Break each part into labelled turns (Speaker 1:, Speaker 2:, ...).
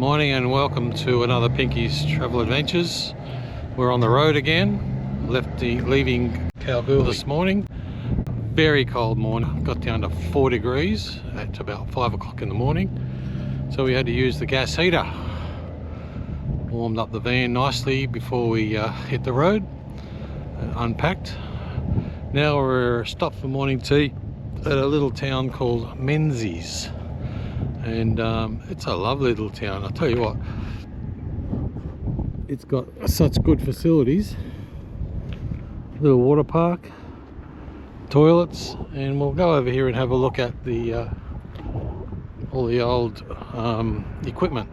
Speaker 1: Morning and welcome to another Pinky's Travel Adventures. We're on the road again, leaving Kalgoorlie this morning. Very cold morning, got down to 4 degrees at about 5 o'clock in the morning. So we had to use the gas heater. Warmed up the van nicely before we hit the road, unpacked. Now we're stopped for morning tea at a little town called Menzies. And it's a lovely little town. I'll tell you what, it's got such good facilities. Little water park, toilets, and we'll go over here and have a look at the all the old equipment.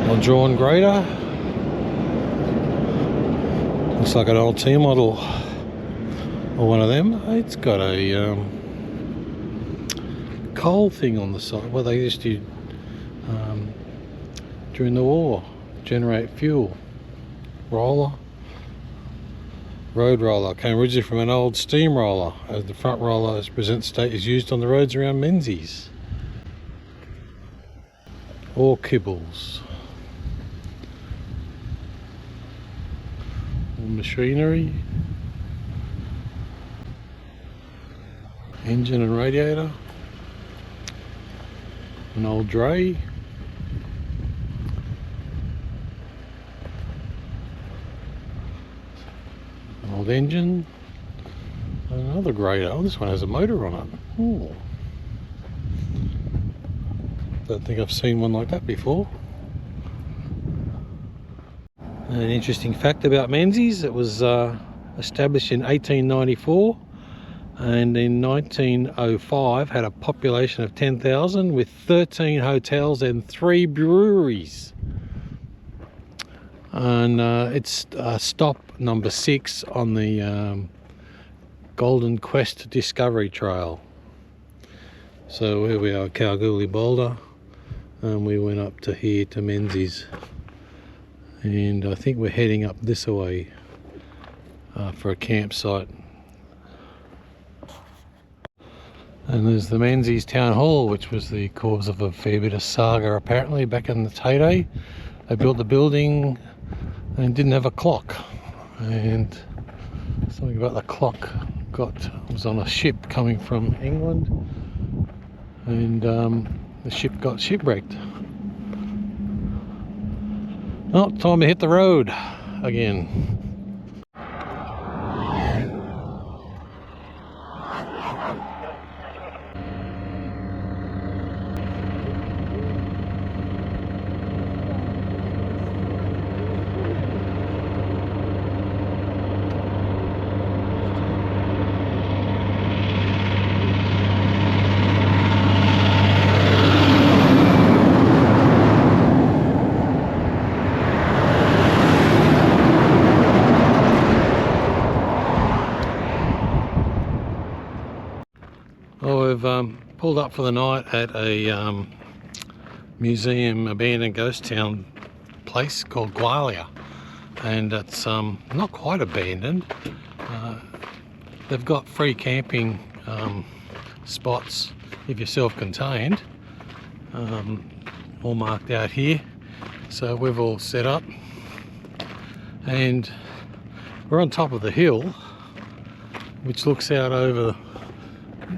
Speaker 1: A drawn grader. Looks like an old T model. Or one of them. It's got a coal thing on the side. Well, they used to during the war generate fuel. Roller, road roller, came originally from an old steamroller, as the front roller as present state is used on the roads around Menzies. Or kibbles. Machinery. Engine and radiator, an old dray, an old engine, another grader. Oh, this one has a motor on it. Ooh. Don't think I've seen one like that before. An interesting fact about Menzies: it was established in 1894. And in 1905 had a population of 10,000 with 13 hotels and 3 breweries. And it's stop number 6 on the Golden Quest Discovery Trail. So here we are, Kalgoorlie Boulder, and we went up to here to Menzies, and I think we're heading up this way for a campsite. And there's the Menzies Town Hall, which was the cause of a fair bit of saga apparently back in the heyday. They built the building and didn't have a clock, and something about the clock was on a ship coming from England, and the ship got shipwrecked. Well, time to hit the road again. We've pulled up for the night at a abandoned ghost town place called Gwalia, and it's not quite abandoned. They've got free camping spots if you're self-contained, all marked out here. So we've all set up, and we're on top of the hill which looks out over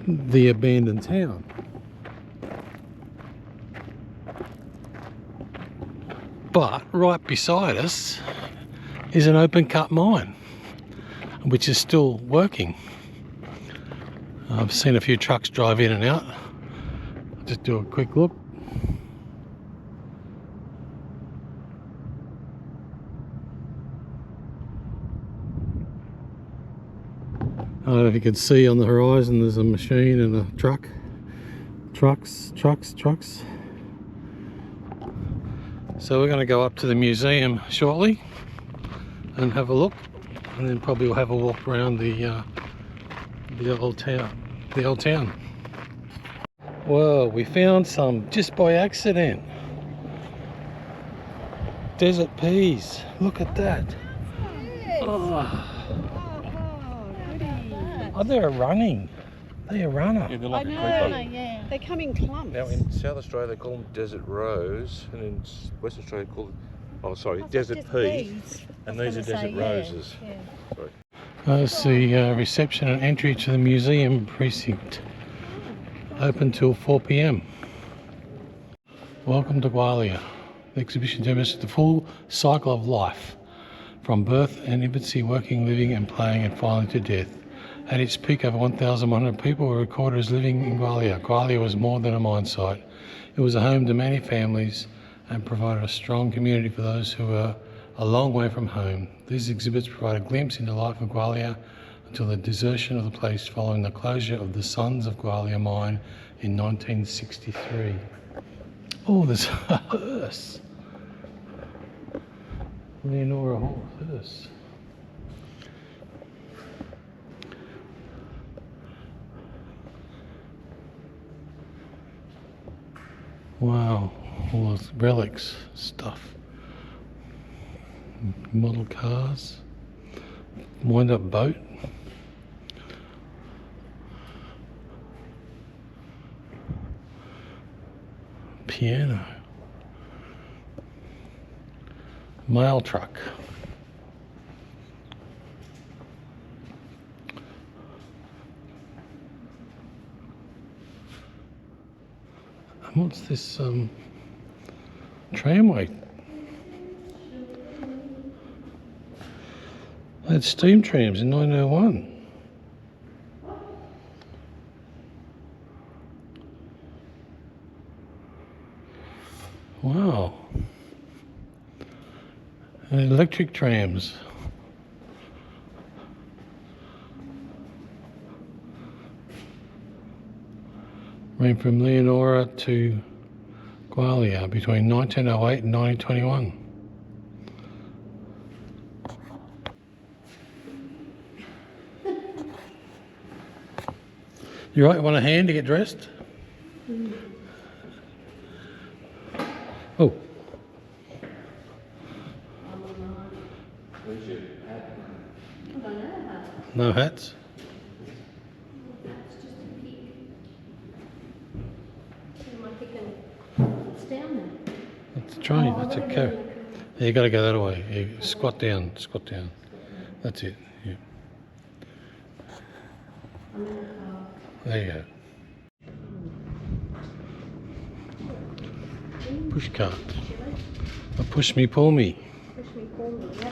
Speaker 1: the abandoned town. But right beside us is an open cut mine which is still working. I've seen a few trucks drive in and out. I'll just do a quick look. I don't know if you can see on the horizon, there's a machine and a truck. Trucks. So we're going to go up to the museum shortly and have a look, and then probably we'll have a walk around the old town. Well, we found some just by accident. Desert peas. Look at that. Oh, they're running. They're a runner.
Speaker 2: Yeah, they're
Speaker 3: I
Speaker 2: like
Speaker 3: know,
Speaker 2: a creeper.
Speaker 3: yeah. They come in clumps.
Speaker 2: Now in South Australia they call them desert rose, and in Western Australia they call it, oh sorry, desert peas. And these are desert roses.
Speaker 3: Yeah.
Speaker 2: Sorry.
Speaker 1: That's the reception and entry to the museum precinct. Open till 4 p.m. Welcome to Gwalia. The exhibition demonstrates the full cycle of life, from birth and infancy, working, living and playing, and finally to death. At its peak, over 1,100 people were recorded as living in Gwalia. Gwalia was more than a mine site. It was a home to many families and provided a strong community for those who were a long way from home. These exhibits provide a glimpse into the life of Gwalia until the desertion of the place following the closure of the Sons of Gwalia mine in 1963. Oh, there's a hearse. Leonora hearse. Wow, all those relics, stuff. Model cars. Wind-up boat. Piano. Mail truck. What's this tramway? They had steam trams in 1901. Wow. And electric trams. Ran from Leonora to Gwalia between 1908 and 1921. You right? Want a hand to get dressed? Oh. No hats?
Speaker 3: It's down there.
Speaker 1: That's a train, that's a car. Yeah, you gotta go that way. You squat down, squat down. That's it, yeah. There you go. Push cart. A push me, pull me.
Speaker 3: Push me, pull me, yeah.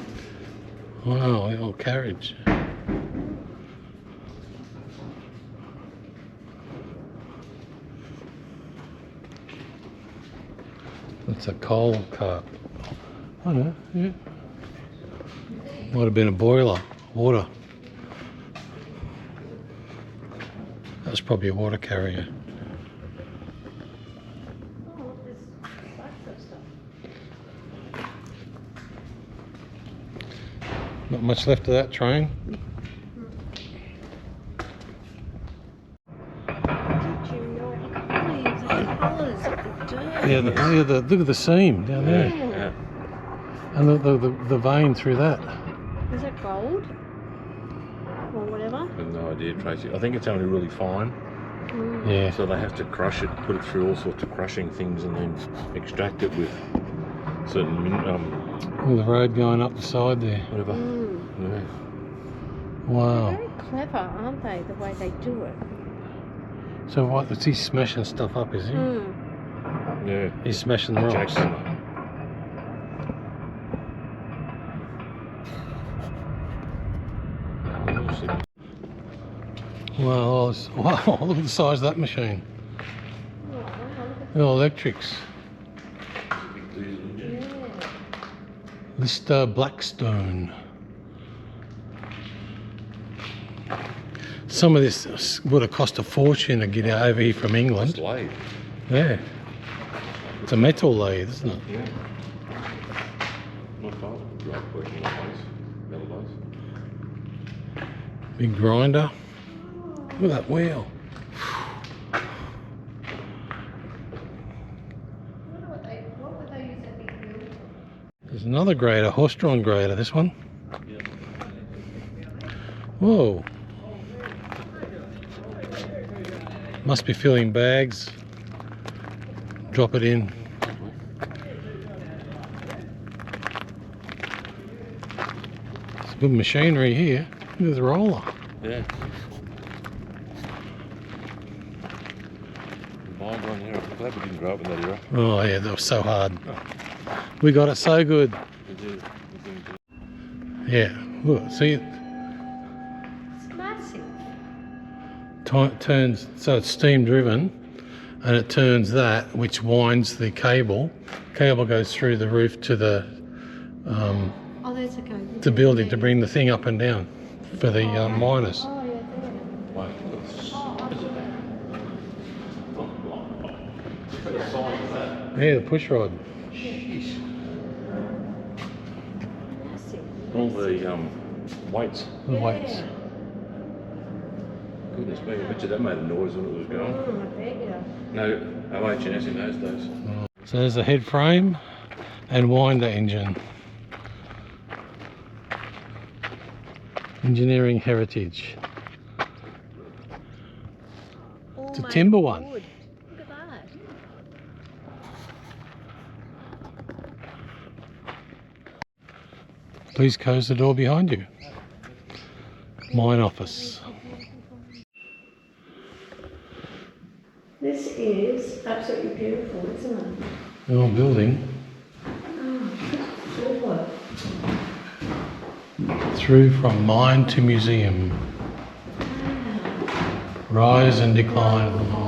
Speaker 1: Wow, a little carriage. That's a coal cart. I know, yeah. Might have been a boiler, water. That was probably a water carrier.
Speaker 3: Oh, there's lots of stuff.
Speaker 1: Not much left of that train.
Speaker 3: Did you know? Look at all these colours of the dirt.
Speaker 1: Yeah, look at the seam down there.
Speaker 2: Yeah.
Speaker 1: And the vein through that.
Speaker 3: Is that gold? Or whatever?
Speaker 2: I have no idea, Tracy. I think it's only really fine.
Speaker 1: Yeah.
Speaker 2: So they have to crush it, put it through all sorts of crushing things, and then extract it with certain
Speaker 1: With the road going up the side there.
Speaker 2: whatever. Yeah.
Speaker 1: Wow.
Speaker 3: Very clever, aren't they, the way they do it?
Speaker 1: So what, is he smashing stuff up, is he?
Speaker 2: Yeah.
Speaker 1: He's smashing the rocks.
Speaker 2: Jackson.
Speaker 1: Wow, look at the size of that machine. Oh, electrics. Lister Blackstone. Some of this would have cost a fortune to get over here from England.
Speaker 2: Lathe.
Speaker 1: Yeah. It's a metal lathe, isn't it?
Speaker 2: Yeah. My father grew up working on those metal lathes.
Speaker 1: Big grinder. Look at that wheel.
Speaker 3: What would they use that big wheel?
Speaker 1: There's another grader, horse-drawn grader, this one. Must be filling bags. Drop it in. It's good machinery here. Look at the roller.
Speaker 2: Yeah. Mine's on here. I'm glad we didn't grow up in that era.
Speaker 1: Oh yeah, that was so hard. We got it so good.
Speaker 2: We did.
Speaker 1: Yeah, look, see it
Speaker 3: It's massive.
Speaker 1: turns, so it's steam driven, and it turns that, which winds the cable. Cable goes through the roof to the
Speaker 3: Oh, there's a go.
Speaker 1: the building to bring the thing up and down for the miners.
Speaker 3: Oh, yeah, there.
Speaker 2: Wait, look.
Speaker 1: Yeah, the push rod.
Speaker 2: Jeez.
Speaker 3: Massive.
Speaker 2: All the weights.
Speaker 1: The weights.
Speaker 2: Goodness me, I bet you that made a noise when it was going.
Speaker 3: I bet you.
Speaker 2: No OH&S in those days.
Speaker 1: So there's the head frame and winder engine. Engineering heritage. It's a timber one.
Speaker 3: Look at that.
Speaker 1: Please close the door behind you. Mine office.
Speaker 3: This is absolutely beautiful, isn't it?
Speaker 1: The old building.
Speaker 3: Forward.
Speaker 1: Through from mine to museum. Rise and decline of the mine.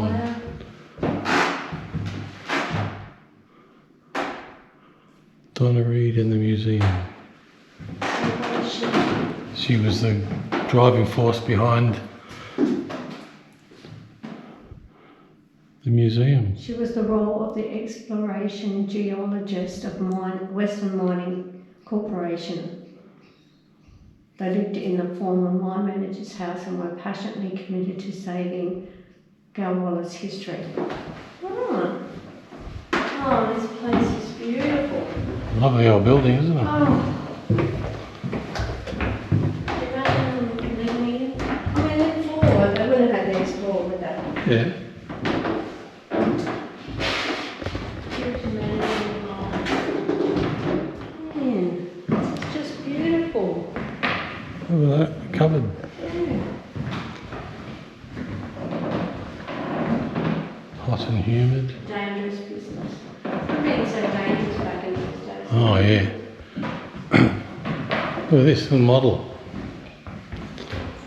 Speaker 1: Donna Reed in the museum. She was the driving force behind the museum.
Speaker 3: She was the role of the exploration geologist of Western Mining Corporation. They lived in the former mine manager's house and were passionately committed to saving Gwaalia's history. Oh, this place is beautiful.
Speaker 1: Lovely old building, isn't it?
Speaker 3: Oh. They would have had these forward with that.
Speaker 1: Yeah.
Speaker 3: Man, it's just beautiful.
Speaker 1: Look at that, covered. Hot and humid.
Speaker 3: Dangerous business. I've been so dangerous back in those days.
Speaker 1: Oh yeah. Look at this, the model.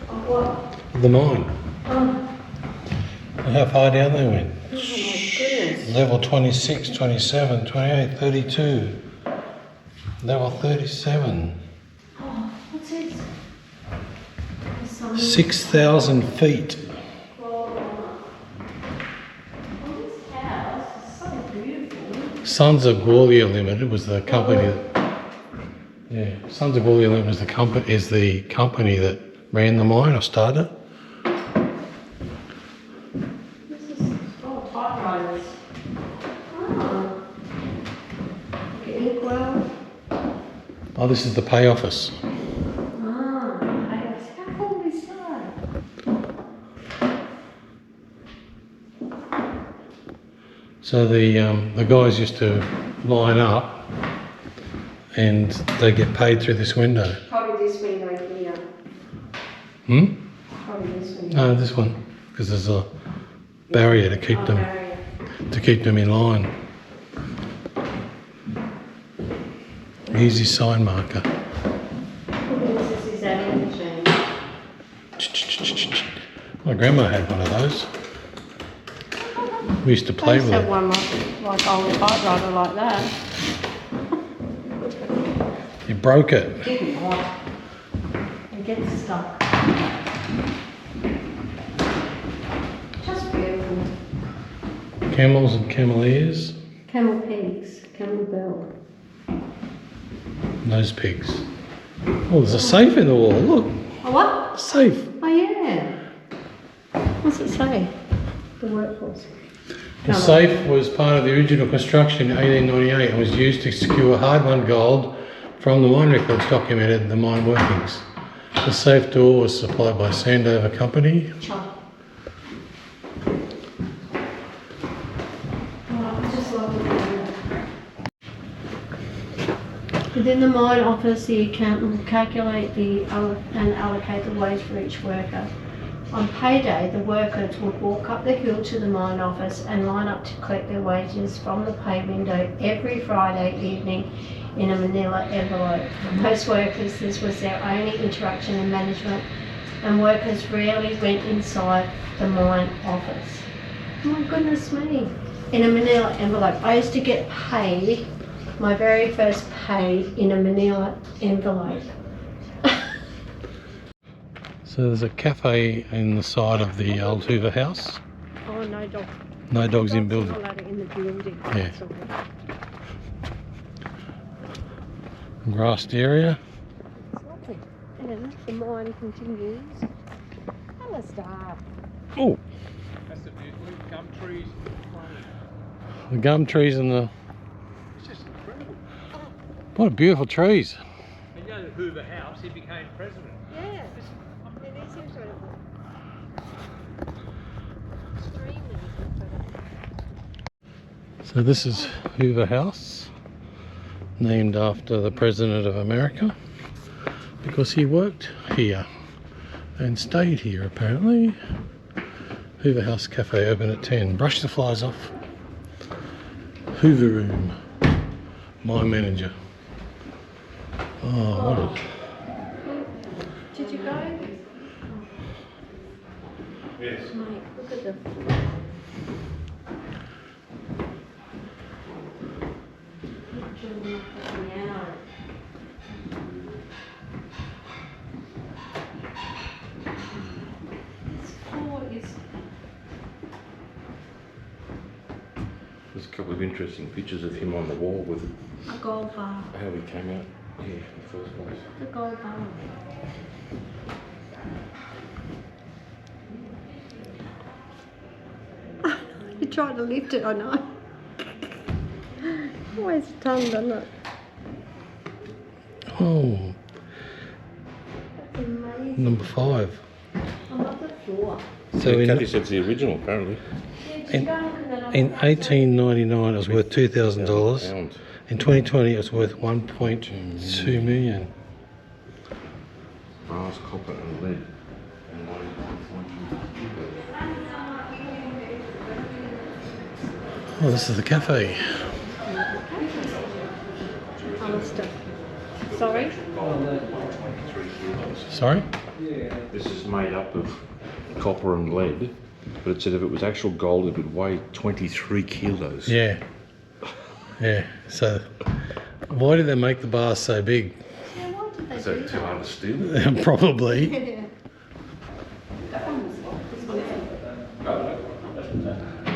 Speaker 3: Oh, what?
Speaker 1: The mine.
Speaker 3: Oh,
Speaker 1: Look how far down they went.
Speaker 3: oh my goodness.
Speaker 1: Level 26, 27, 28, 32. Level 37.
Speaker 3: Oh, what's this? There's some
Speaker 1: 6,000 feet.
Speaker 3: Oh, this house is so beautiful.
Speaker 1: Sons of Gwalia Limited was the company. Sons of Gwalia Limited was the company that ran the mine or started.
Speaker 3: This is typewriters. Oh. Incl.
Speaker 1: Oh, this is the pay office.
Speaker 3: Ah, how cool is that?
Speaker 1: So the guys used to line up and they get paid through this window.
Speaker 3: Probably this window here. Probably this window.
Speaker 1: No, this one, because there's a barrier to keep them
Speaker 3: Barrier.
Speaker 1: in line. Easy sign marker.
Speaker 3: This is adding machine.
Speaker 1: My grandma had one of those. We used to
Speaker 3: I
Speaker 1: play
Speaker 3: used
Speaker 1: with
Speaker 3: to have
Speaker 1: it.
Speaker 3: one like old typewriter like that.
Speaker 1: You broke it.
Speaker 3: Didn't want. It gets stuck. Just beautiful.
Speaker 1: Camels and camel ears.
Speaker 3: Camel pigs, camel bell.
Speaker 1: Nose pigs. Oh, there's a safe in the wall. Look,
Speaker 3: Oh, what?
Speaker 1: a safe.
Speaker 3: Oh, yeah. What's it say? The workforce.
Speaker 1: The safe was part of the original construction in 1898 and was used to secure hard-won gold from the mine records documented the mine workings. The safe door was supplied by Sandover Company.
Speaker 3: Chop. Within the mine office, the accountant will calculate and allocate the wage for each worker. On payday, the workers would walk up the hill to the mine office and line up to collect their wages from the pay window every Friday evening in a manila envelope. Most workers, this was their only interaction in management, and workers rarely went inside the mine office. Oh my goodness me. In a manila envelope. I used to get paid, my very first pay, in a manila envelope.
Speaker 1: So there's a cafe in the side of the old Hoover House.
Speaker 3: Oh, no dog.
Speaker 1: No dogs in building.
Speaker 3: Not allowed in the building.
Speaker 1: Yeah. Grassed area.
Speaker 3: It's lovely. And the mine continues. Allister.
Speaker 1: Oh,
Speaker 4: That's the beautiful gum trees.
Speaker 1: the gum trees and the...
Speaker 4: It's just incredible.
Speaker 1: What a beautiful trees.
Speaker 4: And you know the Hoover House, he became president.
Speaker 3: Yeah. It is incredible. Extremely incredible.
Speaker 1: So this is Hoover House, named after the President of America, because he worked here and stayed here apparently. Hoover House Cafe open at 10. Brush the flies off. Hoover Room. My manager. Oh, what a...
Speaker 3: Did you go?
Speaker 2: Yes.
Speaker 3: Mate, look at the...
Speaker 2: There's a couple of interesting pictures of him on the wall with
Speaker 3: A gold bar.
Speaker 2: how he came out here in the first place.
Speaker 3: The gold bar. You tried to lift it, I know. Always a tongue, doesn't it?
Speaker 1: Oh,
Speaker 3: That's amazing.
Speaker 1: number 5.
Speaker 3: I love the floor.
Speaker 1: So
Speaker 2: Kathy said it's the original, apparently.
Speaker 1: in 1899 it was worth $2,000.
Speaker 2: Pounds.
Speaker 1: In 2020 it was worth 1.2 million.
Speaker 2: Brass, copper, and lead. And
Speaker 1: Oh, this is the cafe.
Speaker 3: Allister. Sorry?
Speaker 1: Sorry?
Speaker 2: This is made up of copper and lead, but it said if it was actual gold, it would weigh 23 kilos.
Speaker 1: Yeah. Yeah. So, why did they make the bars so big?
Speaker 3: Yeah, why did they
Speaker 2: Is
Speaker 3: do
Speaker 2: that too hard to steal?
Speaker 1: Probably.
Speaker 3: that? That one was locked.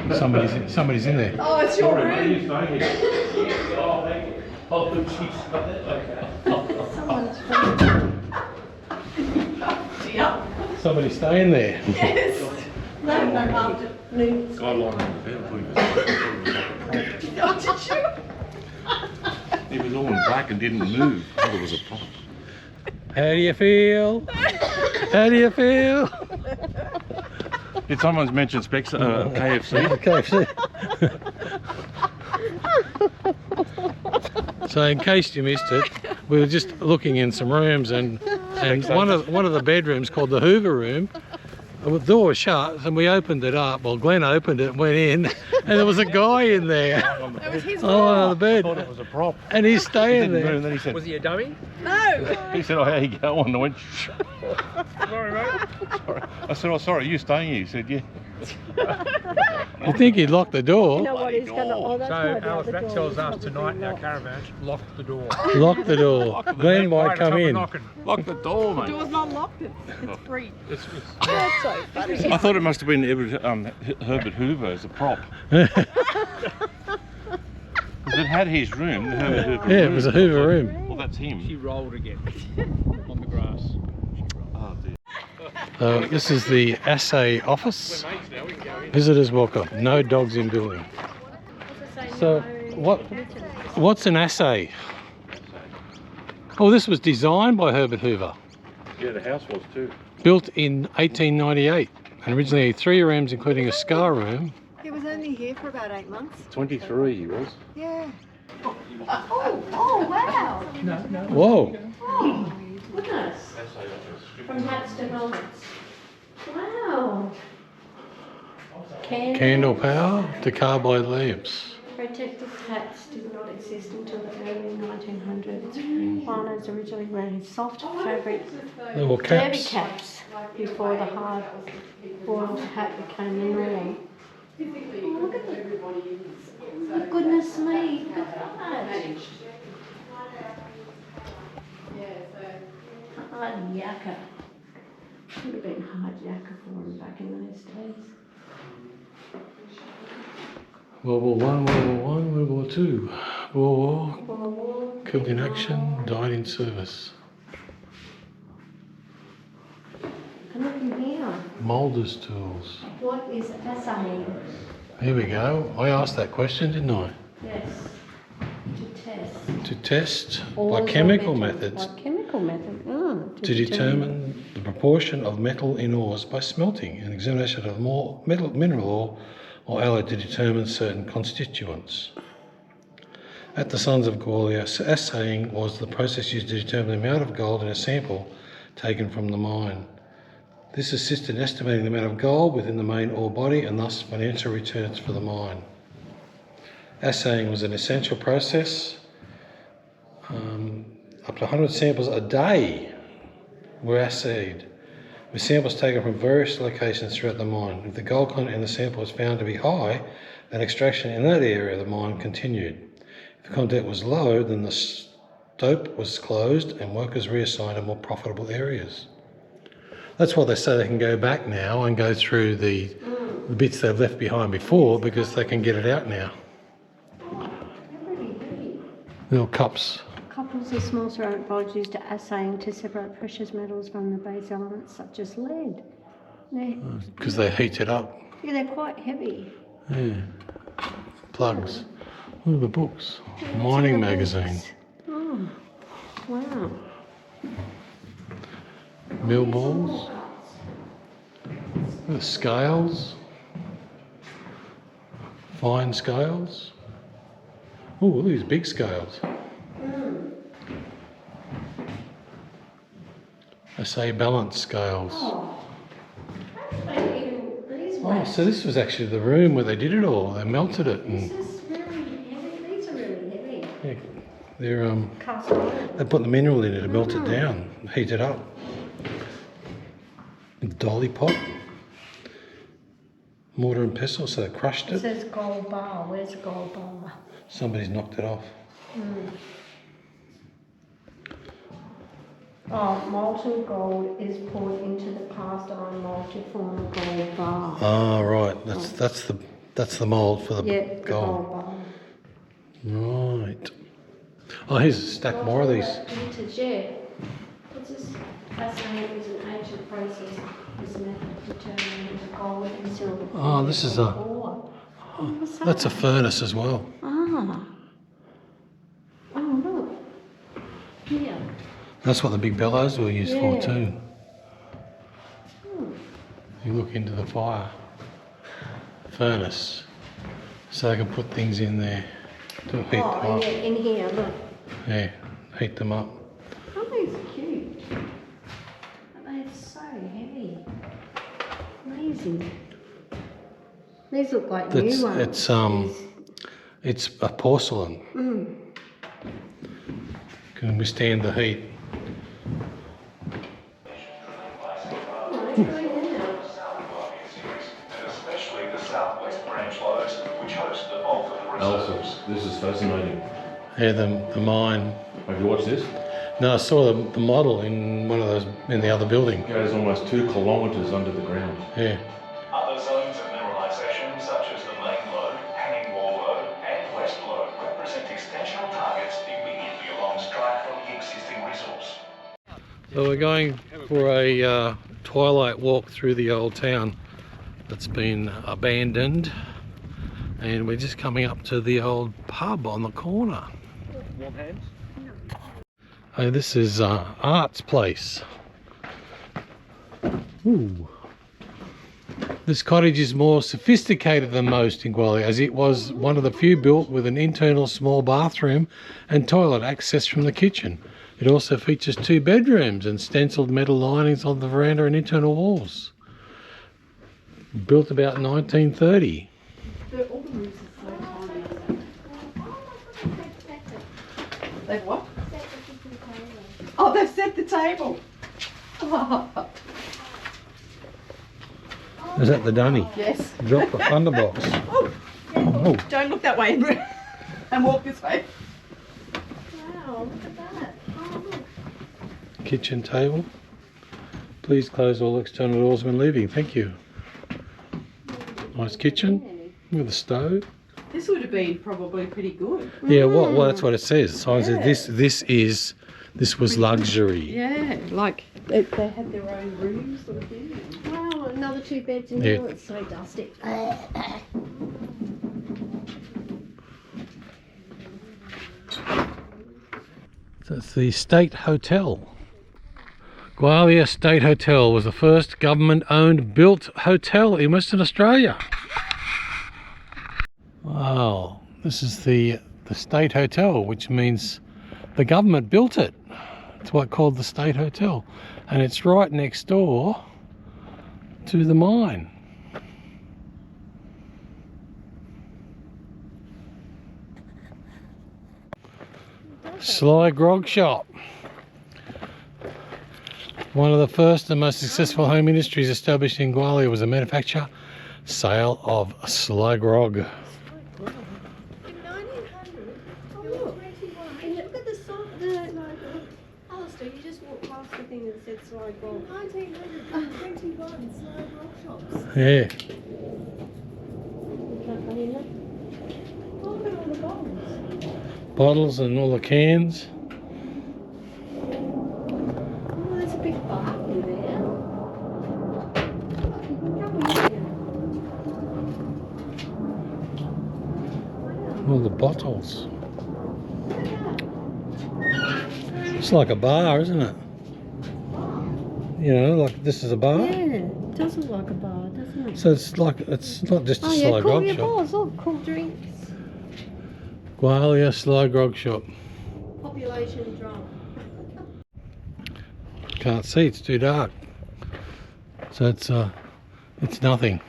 Speaker 3: This one's
Speaker 1: Somebody's in there.
Speaker 3: Oh, it's your room. Someone's room.
Speaker 1: Somebody's staying there.
Speaker 3: Yes. No afternoon.
Speaker 2: I like it. He was all in black and didn't move. I thought it was a prop.
Speaker 1: How do you feel? How do you feel?
Speaker 2: Did someone mention Specs KFC?
Speaker 1: KFC. So in case you missed it, we were just looking in some rooms, and one of the bedrooms, called the Hoover Room, the door was shut, and we opened it up. Well, Glen opened it and went in, and there was a guy in there.
Speaker 3: That was his
Speaker 1: On the bed.
Speaker 2: I thought it was a prop.
Speaker 1: And he's staying
Speaker 2: And
Speaker 1: there.
Speaker 2: then he said,
Speaker 4: Was he a dummy?
Speaker 3: No.
Speaker 2: he said, oh, how you going? And I went, shh.
Speaker 4: Sorry, mate.
Speaker 2: Sorry. I said, oh, sorry, are you staying here? He said, yeah.
Speaker 1: You think he'd lock the door?
Speaker 3: You know what he's going to... Oh, that's
Speaker 4: So,
Speaker 3: why the
Speaker 4: Alice,
Speaker 3: other
Speaker 4: that
Speaker 3: door
Speaker 4: tells
Speaker 3: is
Speaker 4: us
Speaker 3: probably
Speaker 4: tonight in our
Speaker 3: locked.
Speaker 4: caravan, lock the door.
Speaker 1: Lock the door. Glen might come in.
Speaker 2: Lock the door, mate.
Speaker 5: Door's not locked, it's free.
Speaker 4: It's
Speaker 3: That's so funny.
Speaker 2: I thought it must have been Herbert Hoover as a prop. Because it had his room, the Herbert Hoover
Speaker 1: Yeah,
Speaker 2: room.
Speaker 1: it was a Hoover Room.
Speaker 2: Well, that's him.
Speaker 4: She rolled again on the grass.
Speaker 2: Oh, dear.
Speaker 1: This is the assay office. Visitors welcome. No dogs in building. So, what's an assay? Oh, this was designed by Herbert Hoover.
Speaker 2: Yeah, the house was too.
Speaker 1: Built in 1898. And originally had 3 rooms, including a scar room.
Speaker 5: He was only here for about 8 months.
Speaker 2: 23 he was.
Speaker 5: Yeah.
Speaker 3: Oh, wow.
Speaker 1: Whoa!
Speaker 3: Oh, goodness. From hats to helmets. Wow.
Speaker 1: Candle power to carbide lamps.
Speaker 3: Protective hats did not exist until the early 1900s. Farmers originally wearing soft fabric
Speaker 1: They were
Speaker 3: derby
Speaker 1: caps.
Speaker 3: caps before the hard boiled hat became the norm. Oh, look at that. Oh, goodness me, look at that. Hard yakka. Would have been hard yakka for them back in those days.
Speaker 1: World War One, World War One, World War Two. World War,
Speaker 3: War,
Speaker 1: killed in action, died in service.
Speaker 3: and look in here.
Speaker 1: Moulder's tools.
Speaker 3: What is assaying?
Speaker 1: Here we go. I asked that question, didn't I?
Speaker 3: Yes. To test.
Speaker 1: To test
Speaker 3: Ores
Speaker 1: by
Speaker 3: or
Speaker 1: chemical
Speaker 3: metals.
Speaker 1: methods
Speaker 3: By chemical method.
Speaker 1: to determine the proportion of metal in ores by smelting and examination of more mineral ore or alloy to determine certain constituents. At the Sons of Gwalia, assaying was the process used to determine the amount of gold in a sample taken from the mine. This assisted in estimating the amount of gold within the main ore body and thus financial returns for the mine. Assaying was an essential process. Up to 100 samples a day were assayed, with samples taken from various locations throughout the mine. If the gold content in the sample was found to be high, then extraction in that area of the mine continued. If the content was low, then the stope was closed and workers reassigned to more profitable areas. That's why they say they can go back now and go through the bits they've left behind before, because they can get it out now. Little cups.
Speaker 3: Couples of small ceramic bowls used to assaying to separate precious metals from the base elements such as lead.
Speaker 1: Because they heat it up.
Speaker 3: Yeah, they're quite heavy.
Speaker 1: Yeah. Plugs. Look at the books. Mining magazine.
Speaker 3: Oh, wow.
Speaker 1: Mill balls. Look at the scales. Fine scales. Oh, look at these big scales. I say balance scales.
Speaker 3: Oh, even these
Speaker 1: Oh, so this was actually the room where they did it all. They melted it, and
Speaker 3: This is really heavy. These are really heavy.
Speaker 1: yeah, they're
Speaker 3: Cast iron.
Speaker 1: they put the mineral in it to melt it down, heat it up. Dolly pot, mortar and pestle, so they crushed
Speaker 3: It
Speaker 1: it.
Speaker 3: says gold bar. Where's the gold bar?
Speaker 1: Somebody's knocked it off.
Speaker 3: Oh, molten gold is poured into the cast iron mold to form a gold bar.
Speaker 1: Ah, right. That's the mould for the
Speaker 3: Yeah, the
Speaker 1: gold.
Speaker 3: gold bar.
Speaker 1: Right. Oh, here's a stack more of these.
Speaker 3: Vintage, yeah. What's this? Fascinating is an ancient process. This method determining the gold and silver.
Speaker 1: Oh, this is a.
Speaker 3: Ore. What's that?
Speaker 1: That's a furnace as well.
Speaker 3: Ah. Oh, look. Here.
Speaker 1: That's what the big bellows were used for
Speaker 3: Yeah.
Speaker 1: too. You look into the fire. Furnace. So they can put things in there to heat them
Speaker 3: Oh,
Speaker 1: up.
Speaker 3: yeah, in here, look.
Speaker 1: Yeah, heat them up.
Speaker 3: Oh, these are cute. But they're so heavy. Amazing. These look like new ones.
Speaker 1: It's a porcelain. Can withstand the heat.
Speaker 2: This is fascinating.
Speaker 1: Yeah, the mine.
Speaker 2: Have you watched this?
Speaker 1: No, I saw the model in one of those in the other building.
Speaker 2: It goes almost 2 kilometres under the ground.
Speaker 1: Yeah.
Speaker 6: Other zones of mineralisation, such as the main lode, hanging wall lode, and west lode, represent extensional targets immediately along strike from the existing resource.
Speaker 1: So we're going for a twilight walk through the old town that's been abandoned, and we're just coming up to the old pub on the corner.
Speaker 4: Warm hands.
Speaker 1: Oh, this is Art's place. Ooh. This cottage is more sophisticated than most in Gwalia, as it was one of the few built with an internal small bathroom and toilet access from the kitchen. It also features 2 bedrooms and stenciled metal linings on the veranda and internal walls. Built about 1930.
Speaker 5: All the rooms are so tiny. They've what? Oh, they've set the table.
Speaker 1: Is that the dunny?
Speaker 5: Yes.
Speaker 1: Drop the thunderbox.
Speaker 5: Oh,
Speaker 1: Oh,
Speaker 5: don't look that way and walk this way.
Speaker 3: Wow, look at that. Oh, look.
Speaker 1: kitchen table. Please close all external doors when leaving. Thank you. Nice kitchen with a stove.
Speaker 5: This would have been probably pretty good.
Speaker 1: Yeah, well, that's what it says. Sign says this was luxury.
Speaker 5: Yeah, like they had their own rooms sort of thing.
Speaker 3: Wow, another 2 beds in
Speaker 1: Yeah.
Speaker 3: here. It's so dusty.
Speaker 1: So it's the State Hotel. Gwalia State Hotel was the first government-owned built hotel in Western Australia. Wow, this is the State Hotel, which means the government built it. It's what's called the State Hotel, and it's right next door to the mine. Sly Grog Shop. One of the first and most successful home industries established in Gwalia was the manufacture, sale of sly grog.
Speaker 3: In 1900, oh look, 21. And look at the song, Allister, you just walked past the thing that said Sly Grog. 1921 Sly Grog shops.
Speaker 1: Yeah.
Speaker 3: Can't go in there. Oh, look at all the bottles.
Speaker 1: Bottles and all the cans.
Speaker 3: Oh, there's a big bar in there. You can go in there. Wow.
Speaker 1: All the bottles. It's like a bar, isn't it? You know, like this is a bar.
Speaker 3: Yeah, it does look like a bar, doesn't it?
Speaker 1: So it's like, it's not just a
Speaker 3: Oh yeah,
Speaker 1: sly
Speaker 3: cool
Speaker 1: grog
Speaker 3: your
Speaker 1: shop.
Speaker 3: balls, look, cool drinks.
Speaker 1: Gwalia Sly Grog Shop.
Speaker 3: Population drunk.
Speaker 1: Can't see, it's too dark. So it's nothing.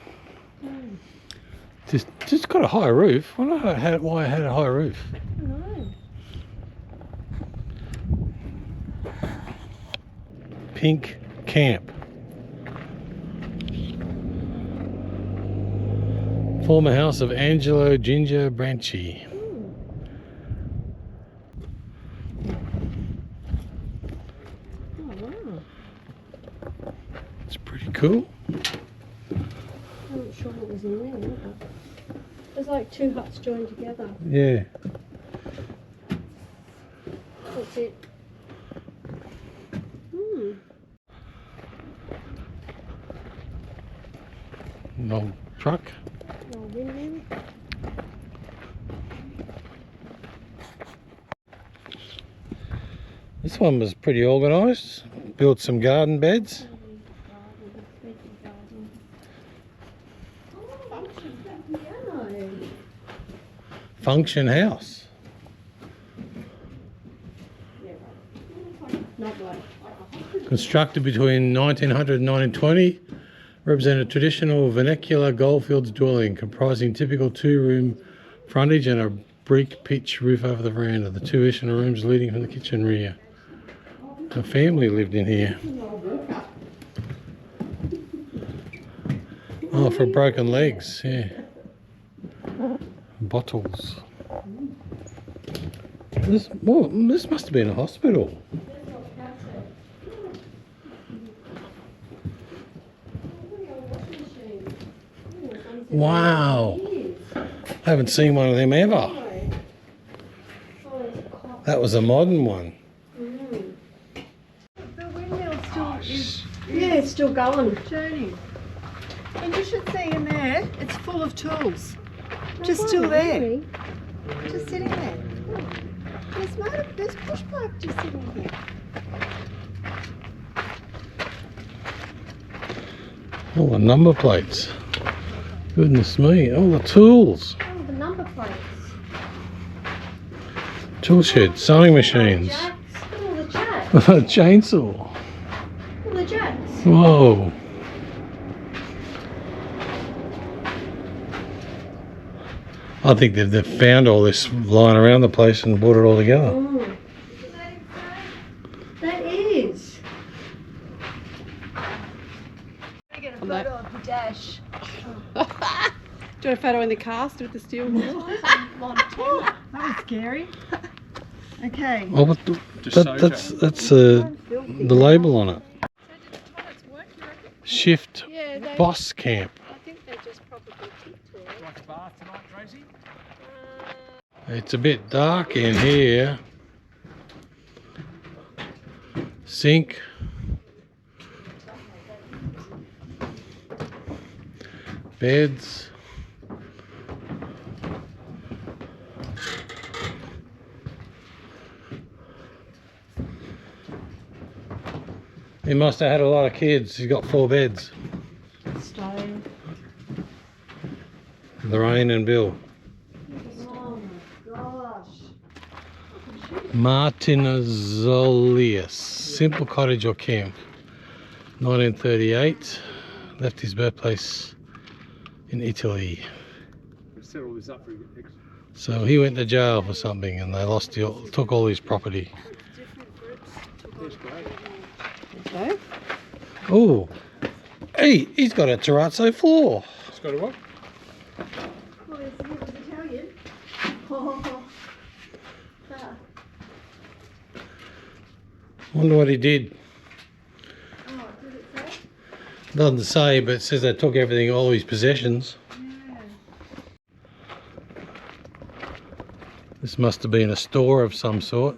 Speaker 1: Just got a high roof. I don't know why it had a high roof.
Speaker 3: No.
Speaker 1: Pink Camp. Former house of Angelo Ginger Branchi.
Speaker 3: Oh wow.
Speaker 1: It's pretty cool.
Speaker 3: I'm not sure what was in there, but there's like 2 huts joined together.
Speaker 1: Yeah.
Speaker 3: That's it. Hmm.
Speaker 1: An old truck.
Speaker 3: Oh, windmill.
Speaker 1: This one was pretty organised. Built some garden beds. Function house. Constructed between 1900 and 1920, represented a traditional vernacular Goldfields dwelling comprising typical 2-room frontage and a brick pitch roof over the veranda. The 2 additional rooms leading from the kitchen rear. A family lived in here. Oh, for broken legs, yeah. Bottles. This must have been a hospital. Wow. I haven't seen one of them ever. That was a modern one.
Speaker 5: The windmill still is
Speaker 3: Yeah, it's still going.
Speaker 5: turning. And you should see in there, it's full of tools. Just still there.
Speaker 3: Really?
Speaker 5: Just sitting there. There's push pipe just sitting here.
Speaker 1: Oh, the number plates. Goodness me, all the tools.
Speaker 3: Oh, the number plates.
Speaker 1: Tool shed, sewing machines.
Speaker 3: Jacks. Look at all the jacks.
Speaker 1: A chainsaw.
Speaker 3: All the jacks.
Speaker 1: Whoa. I think they've found all this lying around the place and brought it all together.
Speaker 3: Mm. That is.
Speaker 5: Get a photo of the dash. Do you want a photo in the cast with the steel wheel? That was scary. Okay.
Speaker 1: Oh, but that's the label on it. Shift Boss Camp.
Speaker 5: I think they just probably ticked to it.
Speaker 4: Like a bath tonight, Tracy?
Speaker 1: It's a bit dark in here. Sink. Beds. He must have had a lot of kids. He's got 4 beds.
Speaker 3: Stove.
Speaker 1: Lorraine and Bill.
Speaker 3: Oh my gosh.
Speaker 1: Martinezolius. Simple cottage or camp. 1938. Left his birthplace in Italy.
Speaker 4: We've set all this up for you.
Speaker 1: So he went to jail for something and they took all his property.
Speaker 4: That's great.
Speaker 5: Okay.
Speaker 1: Oh, hey, he's got a terrazzo floor.
Speaker 4: It's got a what?
Speaker 5: Well, it was Italian. Oh.
Speaker 1: Wonder what he did.
Speaker 5: Oh, did it say?
Speaker 1: Doesn't say, but it says they took everything, all his possessions.
Speaker 5: Yeah.
Speaker 1: This must have been a store of some sort.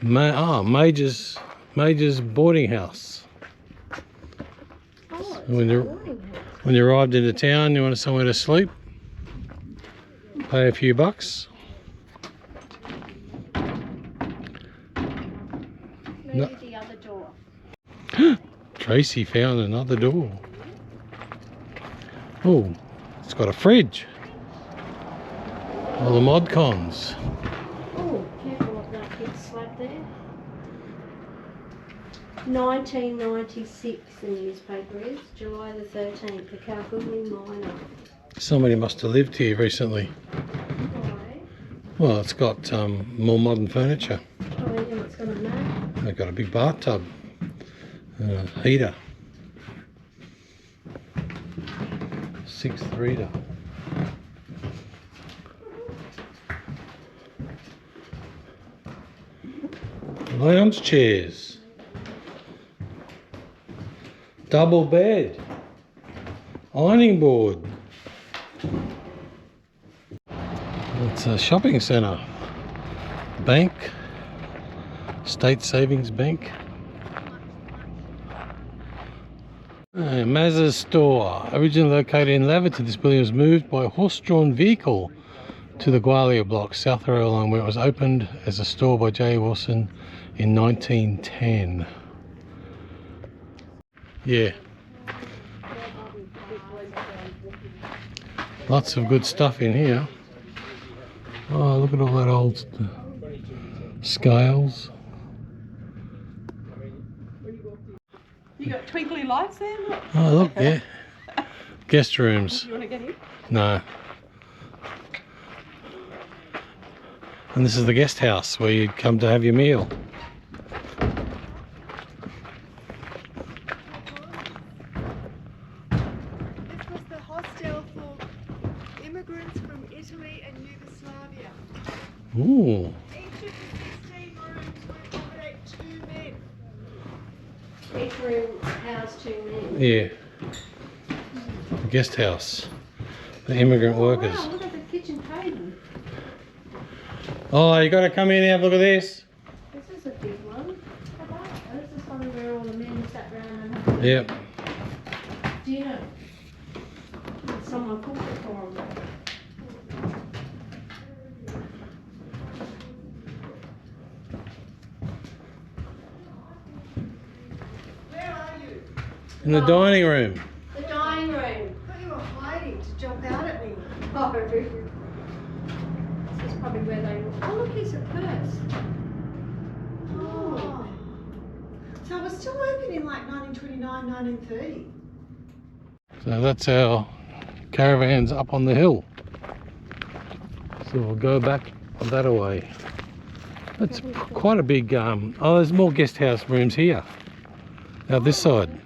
Speaker 1: Major's boarding house.
Speaker 3: Oh, it's
Speaker 1: When
Speaker 3: a
Speaker 1: you
Speaker 3: boarding house.
Speaker 1: when you arrived into town, you wanted somewhere to sleep. Pay a few bucks.
Speaker 3: Maybe
Speaker 1: No.
Speaker 3: the other door.
Speaker 1: Tracy found another door. Oh, it's got a fridge. All the mod cons.
Speaker 3: Oh, careful of that big slab there. 1996, the newspaper is. July the 13th, the Kalgoorlie miner.
Speaker 1: Somebody must have lived here recently.
Speaker 3: Why?
Speaker 1: Well, it's got more modern furniture.
Speaker 3: Oh, yeah, it's got a map.
Speaker 1: They've got a big bathtub, a heater, 6th reader. Lounge chairs, double bed, ironing board. It's a shopping centre, bank, State Savings Bank. Mazza's store, originally located in Laverton, this building was moved by a horse-drawn vehicle to the Gwalia block, South Rail Line, where it was opened as a store by J. Wilson in 1910. Yeah. Lots of good stuff in here. Oh, look at all that old scales.
Speaker 5: You got twinkly lights there? Look.
Speaker 1: Oh, look, yeah. Guest rooms.
Speaker 5: You want to get in?
Speaker 1: No. And this is the guest house where you'd come to have your meal.
Speaker 5: This was the hostel for immigrants from Italy and Yugoslavia.
Speaker 1: Ooh.
Speaker 5: Each of the 16 rooms would accommodate 2 men.
Speaker 3: Each room housed 2 men.
Speaker 1: Yeah. The guest house. The immigrant workers.
Speaker 3: Wow, look at the kitchen table.
Speaker 1: Oh, you got to come in and have a look at this.
Speaker 3: This is a big one. How about this? This is one where all the men sat round and had
Speaker 1: Yep.
Speaker 3: dinner. And someone cooked it for them.
Speaker 5: Where are you?
Speaker 1: In the dining room.
Speaker 3: The dining room.
Speaker 5: I thought you were hiding.
Speaker 3: probably. This is probably where they. Oh, look, here's a purse.
Speaker 5: Oh. So it was still open in like 1929, 1930.
Speaker 1: So that's our caravans up on the hill. So we'll go back that way. That's quite a big, oh, there's more guest house rooms here. Now this side.